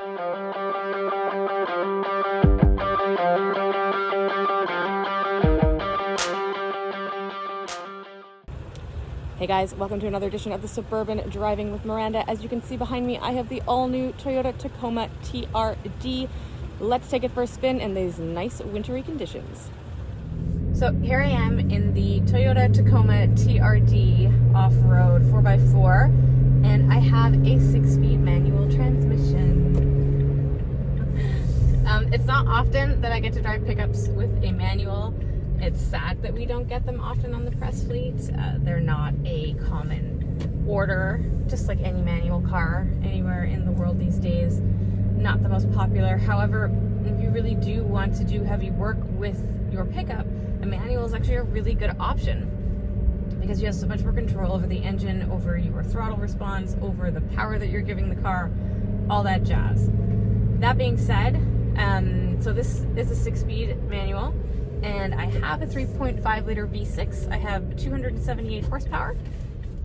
Hey guys, welcome to another edition of the Suburban Driving with Miranda. As you can see behind me, I have the all-new Toyota Tacoma TRD. Let's take it for a spin in these nice wintry conditions. So here I am in the Toyota Tacoma TRD off-road 4x4, and I have a 6-speed manual transmission. It's not often that I get to drive pickups with a manual. It's sad that we don't get them often on the press fleet. They're not a common order, just like any manual car anywhere in the world these days. Not the most popular. However, if you really do want to do heavy work with your pickup, a manual is actually a really good option because you have so much more control over the engine, over your throttle response, over the power that you're giving the car, all that jazz. That being said, so this is a 6-speed manual. And I have a 3.5 liter V6. I have 278 horsepower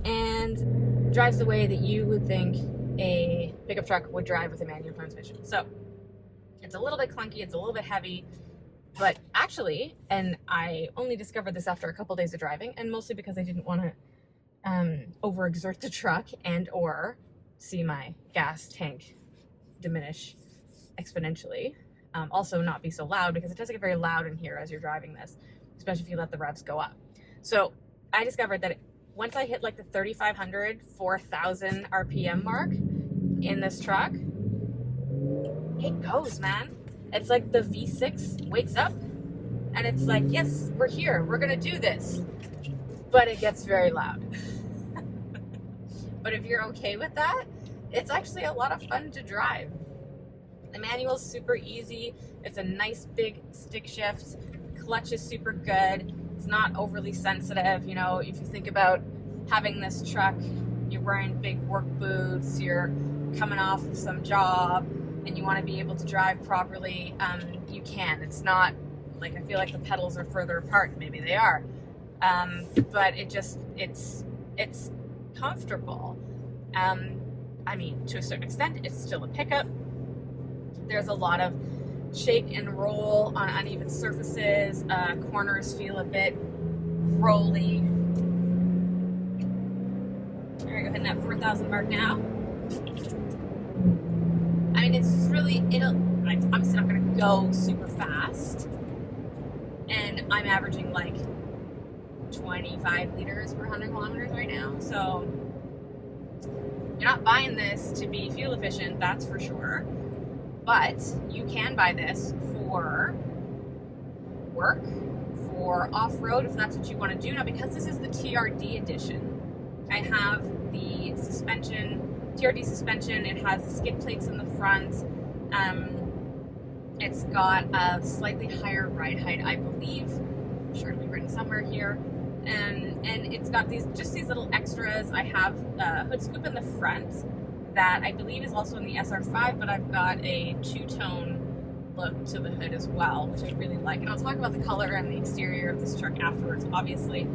and drives the way that you would think a pickup truck would drive with a manual transmission. So it's a little bit clunky, it's a little bit heavy, but actually, and I only discovered this after a couple days of driving, and mostly because I didn't want to overexert the truck and or see my gas tank diminish exponentially. Also not be so loud, because it does get very loud in here as you're driving this, especially if you let the revs go up. So I discovered that once I hit like the 3,500, 4,000 RPM mark in this truck, it goes, man. It's like the V6 wakes up and it's like, yes, we're here, we're gonna do this. But it gets very loud. But if you're okay with that, it's actually a lot of fun to drive. The manual is super easy. It's a nice big stick shift. Clutch is super good. It's not overly sensitive. You know, if you think about having this truck, you're wearing big work boots, you're coming off of some job, and you want to be able to drive properly, you can. It's not like, I feel like the pedals are further apart. Maybe they are. But it's comfortable. I mean, to a certain extent, it's still a pickup. There's a lot of shake and roll on uneven surfaces. Corners feel a bit rolly. There we go, hitting that 4,000 mark now. I mean, it's really, I'm obviously not going to go super fast. And I'm averaging like 25 liters per 100 kilometers right now. So you're not buying this to be fuel efficient, that's for sure. But you can buy this for work, for off-road, if that's what you want to do. Now, because this is the TRD edition, I have the suspension, TRD suspension. It has the skid plates in the front. It's got a slightly higher ride height, I believe. I'm sure it'll be written somewhere here. And it's got these little extras. I have a hood scoop in the front that I believe is also in the SR5, but I've got a two-tone look to the hood as well, which I really like. And I'll talk about the color and the exterior of this truck afterwards, obviously.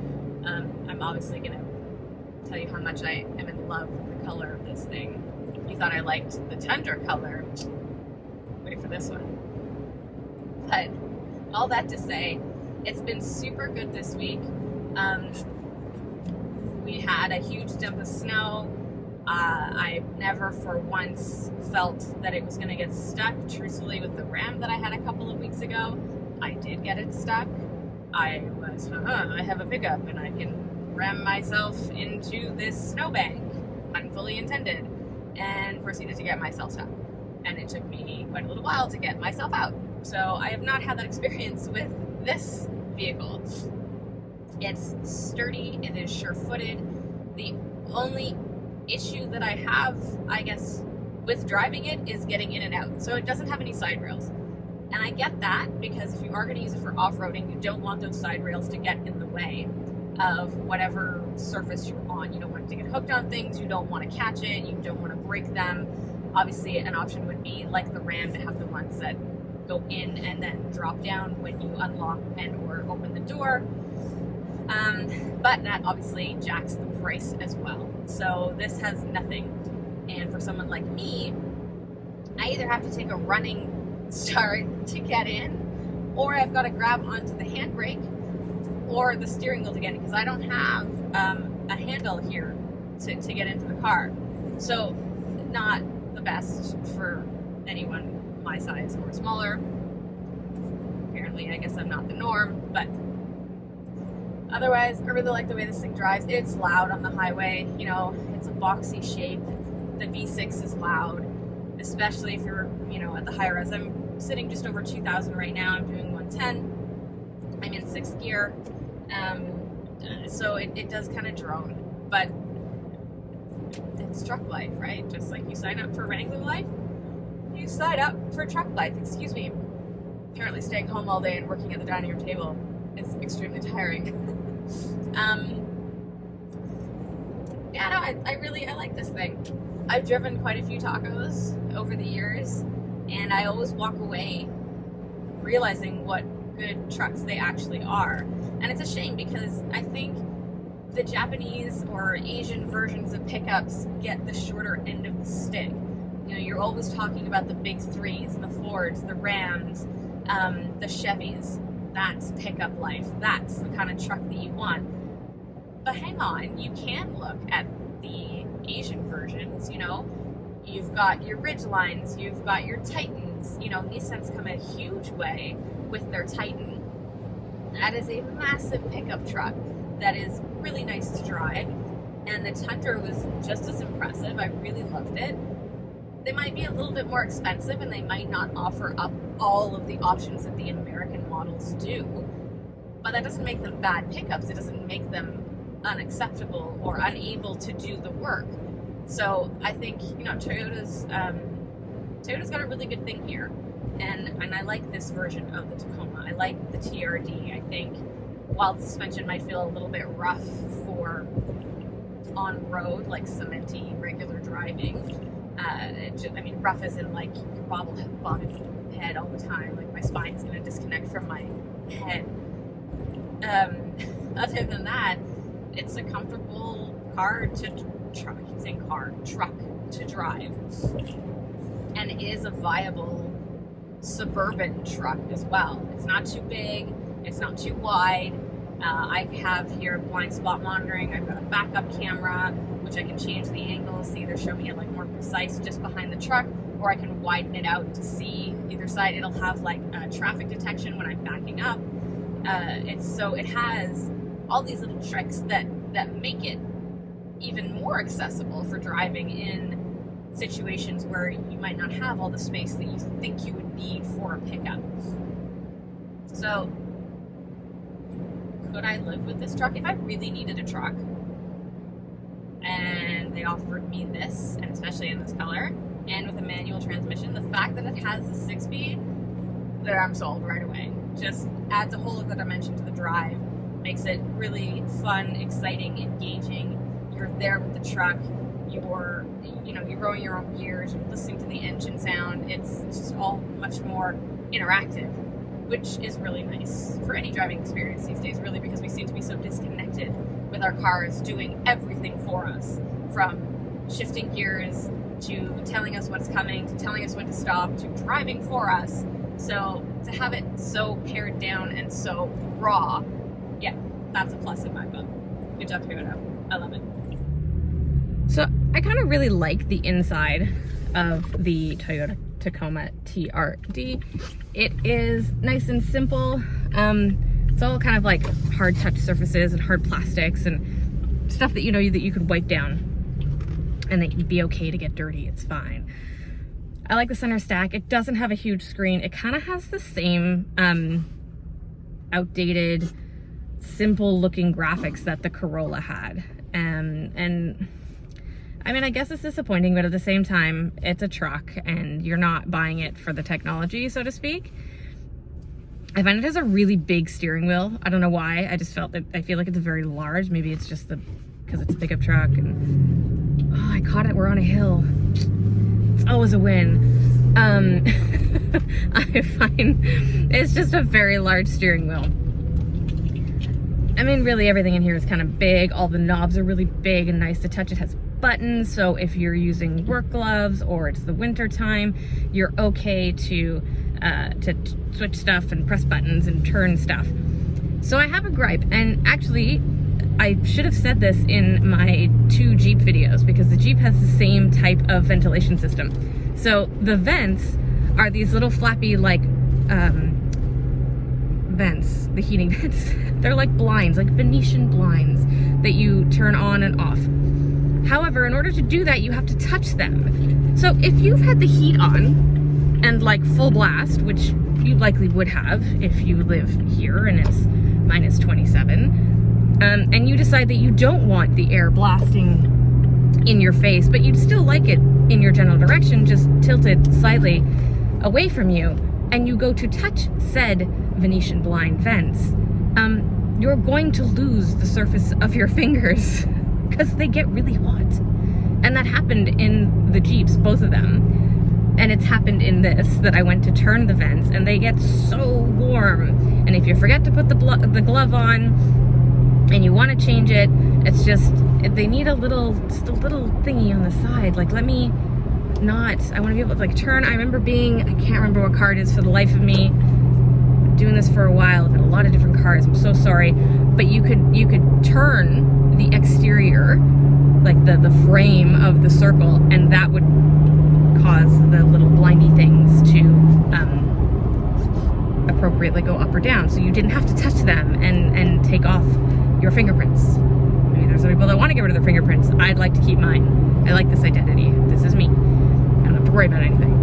I'm obviously going to tell you how much I am in love with the color of this thing. If you thought I liked the Tundra color, wait for this one. But all that to say, it's been super good this week. We had a huge dump of snow. I never for once felt that it was going to get stuck. Truthfully, with the Ram that I had a couple of weeks ago, I did get it stuck. I was, I have a pickup and I can ram myself into this snowbank, unfully intended, and proceeded to get myself stuck. And it took me quite a little while to get myself out. So I have not had that experience with this vehicle. It's sturdy, it is sure-footed. The only issue that I have, I guess, with driving it is getting in and out. So it doesn't have any side rails. And I get that, because if you are going to use it for off-roading, you don't want those side rails to get in the way of whatever surface you're on. You don't want it to get hooked on things, you don't want to catch it, you don't want to break them. Obviously, an option would be, like the Ram, to have the ones that go in and then drop down when you unlock and or open the door. But that obviously jacks the price as well. So this has nothing. And for someone like me, I I either have to take a running start to get in, or I've got to grab onto the handbrake or the steering wheel to get in, because I don't have a handle here to get into the car. So not the best for anyone my size or smaller. Apparently, I guess I'm not the norm, but otherwise, I really like the way this thing drives. It's loud on the highway. You know, it's a boxy shape. The V6 is loud, especially if you're, you know, at the high res. I'm sitting just over 2,000 right now. I'm doing 110. I'm in 6th gear. So it does kind of drone, but it's truck life, right? Just like you sign up for Wrangler life, you sign up for truck life. Excuse me. Apparently staying home all day and working at the dining room table is extremely tiring. Yeah, no, I like this thing. I've driven quite a few Tacos over the years, and I always walk away realizing what good trucks they actually are. And it's a shame, because I think the Japanese or Asian versions of pickups get the shorter end of the stick. You know, you're always talking about the big threes, the Fords, the Rams, the Chevys. That's pickup life. That's the kind of truck that you want. But hang on, you can look at the Asian versions. You know, you've got your Ridgelines, you've got your Titans. You know, Nissan's come a huge way with their Titan. That is a massive pickup truck that is really nice to drive, and the Tundra was just as impressive. I really loved it. They might be a little bit more expensive, and they might not offer up all of the options that the American models do, but that doesn't make them bad pickups. It doesn't make them unacceptable or unable to do the work. So I think, you know, Toyota's got a really good thing here, and I like this version of the Tacoma. I like the TRD. I think while the suspension might feel a little bit rough for on road, like cementy regular driving, I mean, rough as in like bobbing head all the time, like my spine's gonna disconnect from my head. Other than that, it's a comfortable car to truck. I keep saying car, truck to drive, and it is a viable suburban truck as well. It's not too big, it's not too wide. I have here blind spot monitoring. I've got a backup camera, which I can change the angles to either show me it like more precise just behind the truck, or I can widen it out to see either side. It'll have like traffic detection when I'm backing up. It has all these little tricks that make it even more accessible for driving in situations where you might not have all the space that you think you would need for a pickup. So, could I live with this truck? If I really needed a truck and they offered me this, and especially in this color, and with a manual transmission, the fact that it has a 6-speed, there I'm sold right away. Just adds a whole other dimension to the drive, makes it really fun, exciting, engaging. You're there with the truck, you're rowing your own gears, you're listening to the engine sound. It's just all much more interactive, which is really nice for any driving experience these days, really, because we seem to be so disconnected with our cars doing everything for us, from shifting gears to telling us what's coming, to telling us when to stop, to driving for us. So to have it so pared down and so raw, yeah, that's a plus in my book. Good job, Toyota. I love it. So I kind of really like the inside of the Toyota Tacoma TRD. It is nice and simple. It's all kind of like hard touch surfaces and hard plastics and stuff that that you could wipe down and that you'd be okay to get dirty. It's fine. I like the center stack. It doesn't have a huge screen. It kind of has the same outdated, simple looking graphics that the Corolla had. And I mean, I guess it's disappointing, but at the same time, it's a truck and you're not buying it for the technology, so to speak. I find it has a really big steering wheel. I don't know why. I just I feel like it's very large. Maybe it's just because it's a pickup truck. And oh, I caught it. We're on a hill. It's always a win. I find it's just a very large steering wheel. I mean, really everything in here is kind of big. All the knobs are really big and nice to touch. It has buttons. So if you're using work gloves or it's the winter time, you're okay to switch stuff and press buttons and turn stuff. So I have a gripe, and actually I should have said this in my 2 Jeep videos, because the Jeep has the same type of ventilation system. So the vents are these little flappy like vents, the heating vents. They're like blinds, like Venetian blinds that you turn on and off. However, in order to do that, you have to touch them. So if you've had the heat on and like full blast, which you likely would have if you live here and it's minus 27, and you decide that you don't want the air blasting in your face, but you'd still like it in your general direction, just tilted slightly away from you, and you go to touch said Venetian blind vents, you're going to lose the surface of your fingers because they get really hot. And that happened in the Jeeps, both of them. And it's happened in this, that I went to turn the vents and they get so warm. And if you forget to put the glove on and you want to change it, it's just, they need just a little thingy on the side. Like, I want to be able to like turn. I remember I can't remember what car it is for the life of me. Doing this for a while, I've had a lot of different cars, I'm so sorry. But you could turn the exterior, like the frame of the circle, and that would cause the little blindy things to appropriately go up or down, so you didn't have to touch them and take off your fingerprints. Maybe there's some people that want to get rid of their fingerprints. I'd like to keep mine. I like this identity. This is me. I don't have to worry about anything.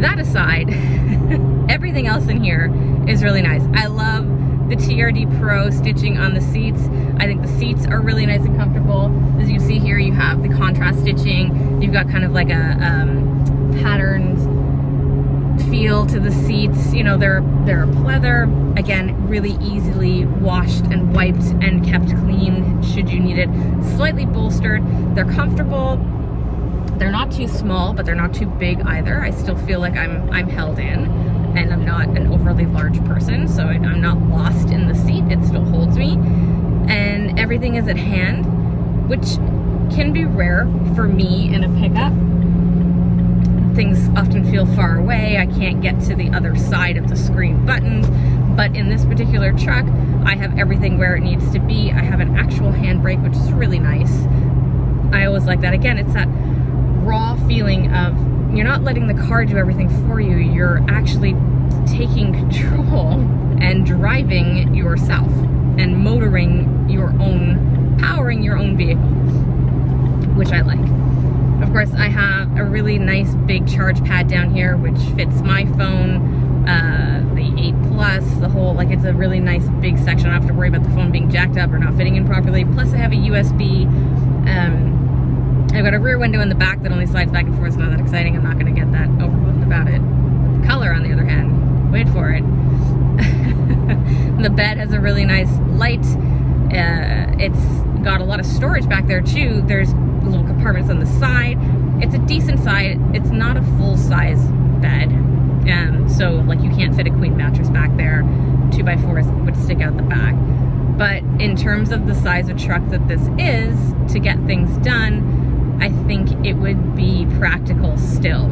That aside, everything else in here is really nice. I love the TRD Pro stitching on the seats. I think the seats are really nice and comfortable. As you see here, you have the contrast stitching. You've got kind of like a patterned feel to the seats. You know, they're a pleather. Again, really easily washed and wiped and kept clean should you need it. Slightly bolstered. They're comfortable. They're not too small, but they're not too big either. I still feel like I'm held in, and I'm not an overly large person, so I'm not lost in the seat. It still holds me, and everything is at hand, which can be rare for me in a pickup. Things often feel far away. I can't get to the other side of the screen buttons, but in this particular truck, I have everything where it needs to be. I have an actual handbrake, which is really nice. I always like that. Again, it's that raw feeling of you're not letting the car do everything for you, you're actually taking control and driving yourself and motoring your own, powering your own vehicle, which I like. Of course, I have a really nice big charge pad down here which fits my phone, the 8 Plus, the whole, like, it's a really nice big section. I don't have to worry about the phone being jacked up or not fitting in properly. Plus I have a USB. I've got a rear window in the back that only slides back and forth. It's not that exciting. I'm not going to get that overwhelmed about it. The color, on the other hand, wait for it. The bed has a really nice light. It's got a lot of storage back there too. There's little compartments on the side. It's a decent size. It's not a full-size bed. So like you can't fit a queen mattress back there. 2x4s would stick out the back. But in terms of the size of truck that this is to get things done, I think it would be practical still.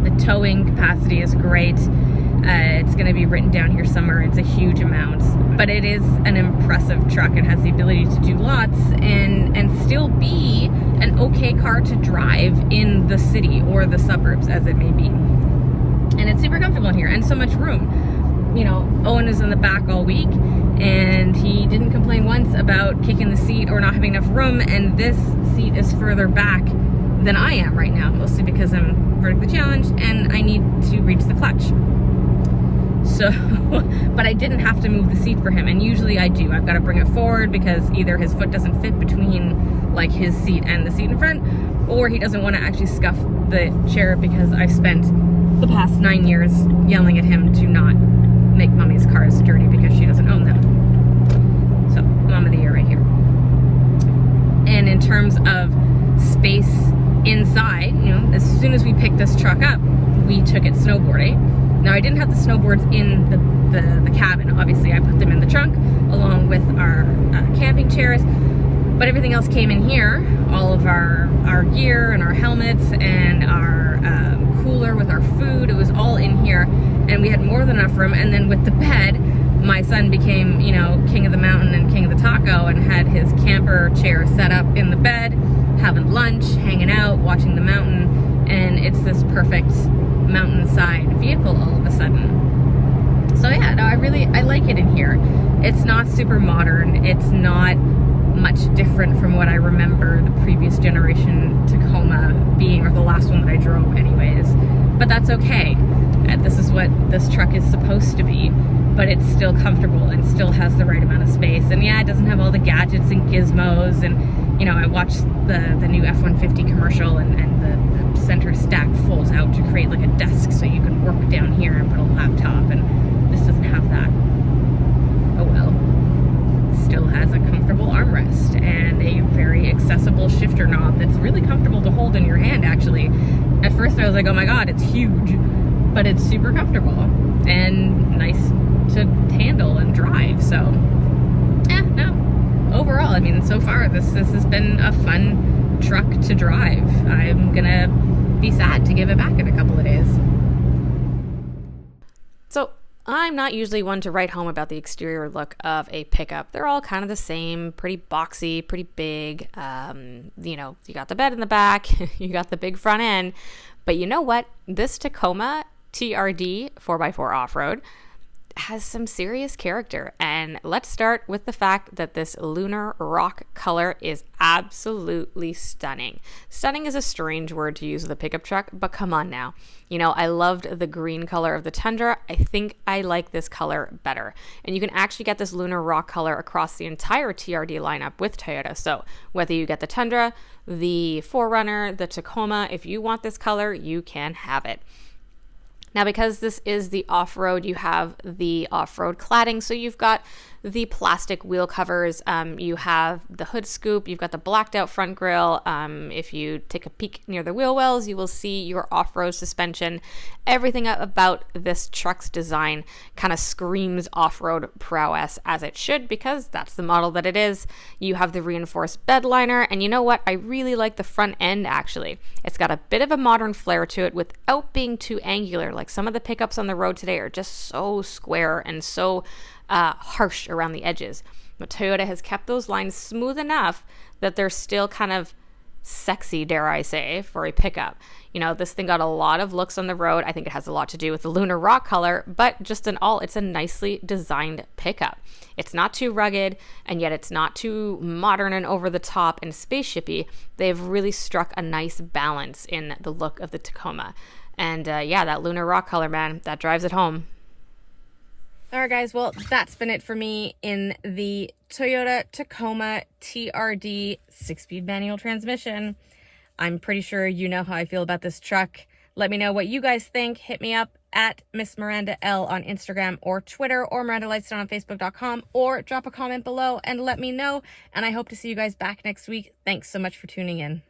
The towing capacity is great. It's going to be written down here somewhere. It's a huge amount, but it is an impressive truck. It has the ability to do lots and still be an okay car to drive in the city or the suburbs, as it may be. And it's super comfortable in here and so much room. You know, Owen is in the back all week, and he didn't complain once about kicking the seat or not having enough room, and this seat is further back than I am right now, mostly because I'm vertically challenged and I need to reach the clutch. So, but I didn't have to move the seat for him, and usually I do. I've got to bring it forward because either his foot doesn't fit between like his seat and the seat in front, or he doesn't want to actually scuff the chair because I've spent the past 9 years yelling at him to not make mommy's cars dirty because she doesn't own them. So, mom of the year right here. And in terms of space inside, you know, as soon as we picked this truck up, we took it snowboarding. Now, I didn't have the snowboards in the cabin. Obviously, I put them in the trunk along with our camping chairs. But everything else came in here, all of our gear and our helmets and our cooler with our food. It was all in here, and we had more than enough room. And then with the bed, my son became, you know, king of the mountain and king of the taco, and had his camper chair set up in the bed, having lunch, hanging out, watching the mountain, and it's this perfect mountainside vehicle all of a sudden. So yeah, no, I like it in here. It's not super modern. It's not much different from what I remember the previous generation Tacoma being, or the last one that I drove anyways. But that's okay. This is what this truck is supposed to be. But it's still comfortable and still has the right amount of space. And yeah, it doesn't have all the gadgets and gizmos. And, you know, I watched the new F-150 commercial, and the center stack folds out to create like a desk so you can work down here and put a laptop. And this doesn't have that. Oh well. It still has a comfortable armrest and a very accessible shifter knob that's really comfortable to hold in your hand, actually. At first I was like, oh my god, it's huge. But it's super comfortable and nice to handle and drive. So yeah, no, overall, I mean, so far this has been a fun truck to drive. I'm gonna be sad to give it back in a couple of days. So I'm not usually one to write home about the exterior look of a pickup. They're all kind of the same, pretty boxy, pretty big. You know, you got the bed in the back, you got the big front end, but you know what? This Tacoma TRD 4x4 off-road has some serious character. And let's start with the fact that this lunar rock color is absolutely stunning. Stunning is a strange word to use with a pickup truck, but come on now. You know, I loved the green color of the Tundra. I think I like this color better. And you can actually get this lunar rock color across the entire TRD lineup with Toyota. So whether you get the Tundra, the 4Runner, the Tacoma, if you want this color, you can have it. Now, because this is the off-road, you have the off-road cladding. So you've got the plastic wheel covers, you have the hood scoop, you've got the blacked out front grille. If you take a peek near the wheel wells, you will see your off-road suspension. Everything about this truck's design kind of screams off-road prowess, as it should, because that's the model that it is. You have the reinforced bed liner, and you know what? I really like the front end, actually. It's got a bit of a modern flair to it without being too angular. Like some of the pickups on the road today are just so square and so harsh around the edges. But Toyota has kept those lines smooth enough that they're still kind of sexy, dare I say, for a pickup. You know, this thing got a lot of looks on the road. I think it has a lot to do with the lunar rock color, but just in all, it's a nicely designed pickup. It's not too rugged, and yet it's not too modern and over the top and spaceshipy. They've really struck a nice balance in the look of the Tacoma. And yeah, that lunar rock color, man, that drives it home. All right, guys, well, that's been it for me in the Toyota Tacoma TRD 6-speed manual transmission. I'm pretty sure you know how I feel about this truck. Let me know what you guys think. Hit me up at Miss Miranda L on Instagram or Twitter, or Miranda Lightstone on Facebook.com, or drop a comment below and let me know. And I hope to see you guys back next week. Thanks so much for tuning in.